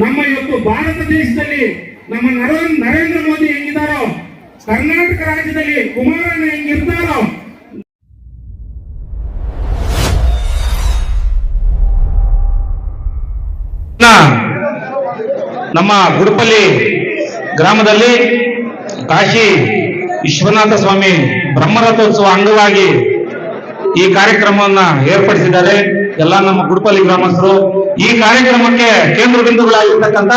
ನಮ್ಮ ಇವತ್ತು ಭಾರತ ದೇಶದಲ್ಲಿ ನಮ್ಮ ನರೇಂದ್ರ ಮೋದಿ ಹೆಂಗಿದಾರೋ, ಕರ್ನಾಟಕ ರಾಜ್ಯದಲ್ಲಿ ಕುಮಾರಣ್ಣ ಹೆಂಗಿರ್ತಾರೋ, ನಮ್ಮ ಗುಡುಪಲ್ಲಿ ಗ್ರಾಮದಲ್ಲಿ ಕಾಶಿ ವಿಶ್ವನಾಥ ಸ್ವಾಮಿ ಬ್ರಹ್ಮರಥೋತ್ಸವ ಅಂಗವಾಗಿ ಈ ಕಾರ್ಯಕ್ರಮವನ್ನ ಏರ್ಪಡಿಸಿದ್ದಾರೆ. ಎಲ್ಲ ನಮ್ಮ ಗುಡುಪಲ್ಲಿ ಗ್ರಾಮಸ್ಥರು ಈ ಕಾರ್ಯಕ್ರಮಕ್ಕೆ ಕೇಂದ್ರ ಬಿಂದುಗಳಾಗಿರ್ತಕ್ಕಂಥ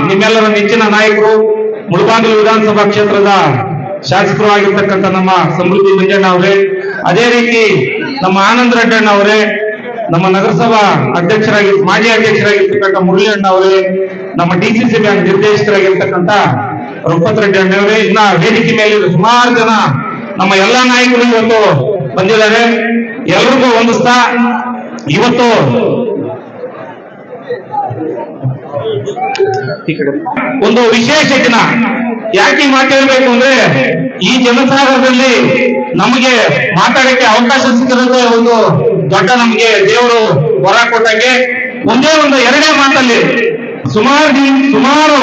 ನಿಮ್ಮೆಲ್ಲರ ನೆಚ್ಚಿನ ನಾಯಕರು, ಮುಳಬಾಗಿಲು ವಿಧಾನಸಭಾ ಕ್ಷೇತ್ರದ ಶಾಸಕರು ಆಗಿರ್ತಕ್ಕಂಥ ನಮ್ಮ ಸಮೃದ್ಧಿ ಮಂಜಣ್ಣ ಅವರೇ, ಅದೇ ರೀತಿ ನಮ್ಮ ಆನಂದ ರೆಡ್ಡಣ್ಣ ಅವರೇ, ನಮ್ಮ ನಗರಸಭಾ ಮಾಜಿ ಅಧ್ಯಕ್ಷರಾಗಿರ್ತಕ್ಕಂಥ ಮುರಳಿಯಣ್ಣ ಅವರೇ, ನಮ್ಮ ಡಿಸಿಸಿ ಬ್ಯಾಂಕ್ ನಿರ್ದೇಶಕರಾಗಿರ್ತಕ್ಕಂಥ ರುಪತ್ ರೆಡ್ಡಿ ಅಣ್ಣವರೇ, ಇನ್ನ ವೇದಿಕೆ ಮೇಲೆ ಸುಮಾರು ಜನ ನಮ್ಮ ಎಲ್ಲಾ ನಾಯಕರು ಇವತ್ತು ಬಂದಿದ್ದಾರೆ. ಎಲ್ರಿಗೂ ವಂದಿಸ್ತಾ ಇವತ್ತು ಒಂದು ವಿಶೇಷ ದಿನ. ಯಾಕೆ ಮಾತಾಡಬೇಕು ಅಂದ್ರೆ, ಈ ಜನಸಾಗರದಲ್ಲಿ ನಮಗೆ ಮಾತಾಡಕ್ಕೆ ಅವಕಾಶ ಸಿಕ್ಕಿರೋದೇ ಒಂದು ದೊಡ್ಡ ನಮಗೆ ದೇವರು ವರ ಕೊಟ್ಟಂಗೆ. ಎರಡೇ ಮಾತಲ್ಲಿ ಸುಮಾರು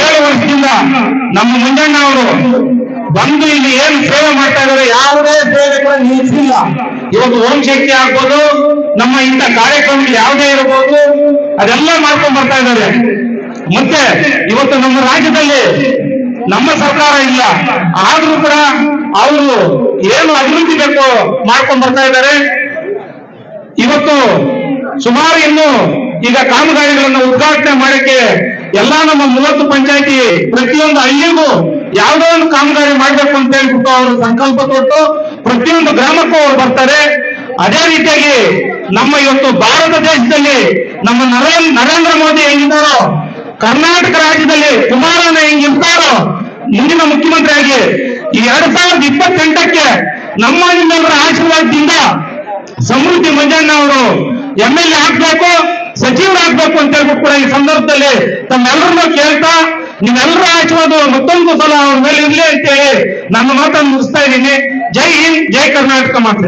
7 ವರ್ಷದಿಂದ ನಮ್ಮ ಮಂಜಣ್ಣ ಅವರು ಬಂದು ಇಲ್ಲಿ ಏನು ಸೇವೆ ಮಾಡ್ತಾ ಇದ್ದಾರೆ, ಯಾವುದೇ ಸೇವೆಗಳ ನಿಲ್ಲಿಸಿಲ್ಲ. ಇವತ್ತು ಓಂ ಶಕ್ತಿ ಆಗ್ಬೋದು, ನಮ್ಮ ಇಂಥ ಕಾರ್ಯಕ್ರಮಗಳು ಯಾವುದೇ ಇರಬಹುದು, ಅದೆಲ್ಲ ಮಾಡ್ಕೊಂಡ್ ಬರ್ತಾ ಇದ್ದಾರೆ. ಮತ್ತೆ ಇವತ್ತು ನಮ್ಮ ರಾಜ್ಯದಲ್ಲಿ ನಮ್ಮ ಸರ್ಕಾರ ಇಲ್ಲ, ಆದ್ರೂ ಕೂಡ ಅವರು ಏನು ಅಭಿವೃದ್ಧಿ ಬೇಕು ಮಾಡ್ಕೊಂಡ್ ಬರ್ತಾ ಇದ್ದಾರೆ. ಇವತ್ತು ಸುಮಾರು ಇನ್ನು ಈಗ ಕಾಮಗಾರಿಗಳನ್ನು ಉದ್ಘಾಟನೆ ಮಾಡಕ್ಕೆ ಎಲ್ಲಾ ನಮ್ಮ 30 ಪಂಚಾಯತಿ ಪ್ರತಿಯೊಂದು ಹಳ್ಳಿಗೂ ಯಾವುದೋ ಒಂದು ಕಾಮಗಾರಿ ಮಾಡ್ಬೇಕು ಅಂತ ಹೇಳ್ಬಿಟ್ಟು ಅವರು ಸಂಕಲ್ಪ ತೊಟ್ಟು ಪ್ರತಿಯೊಂದು ಗ್ರಾಮಕ್ಕೂ ಅವರು ಬರ್ತಾರೆ. ಅದೇ ರೀತಿಯಾಗಿ ನಮ್ಮ ಇವತ್ತು ಭಾರತ ದೇಶದಲ್ಲಿ ನಮ್ಮ ನರೇಂದ್ರ ಮೋದಿ ಹೆಂಗಿದ್ದಾರೋ, ಕರ್ನಾಟಕ ರಾಜ್ಯದಲ್ಲಿ ಕುಮಾರಣ್ಣ ಹೆಂಗಿರ್ತಾರೋ, ಮುಂದಿನ ಮುಖ್ಯಮಂತ್ರಿಯಾಗಿ ಈ 2028ಕ್ಕೆ ನಿಮ್ಮೆಲ್ಲರ ಆಶೀರ್ವಾದದಿಂದ ಸಮೃದ್ಧಿ ಮಂಜಣ್ಣ ಅವರು MLA ಆಗ್ಬೇಕು, ಸಚಿವರಾಗ್ಬೇಕು ಅಂತ ಹೇಳ್ಬಿಟ್ಟು ಕೂಡ ಈ ಸಂದರ್ಭದಲ್ಲಿ ತಮ್ಮೆಲ್ಲರನ್ನೂ ಕೇಳ್ತಾ, ನೀವೆಲ್ಲರ ಆಶೀರ್ವಾದ ಮತ್ತೊಂದು ಸಲ ಅವ್ರ ಮೇಲೆ ಇರ್ಲಿ ಅಂತೇಳಿ ನನ್ನ ಮಾತನ್ನು ಮುಗಿಸ್ತಾ ಇದ್ದೀನಿ. ಜೈ ಹಿಂದ್, ಜೈ ಕರ್ನಾಟಕ ಮಾತ್ರ.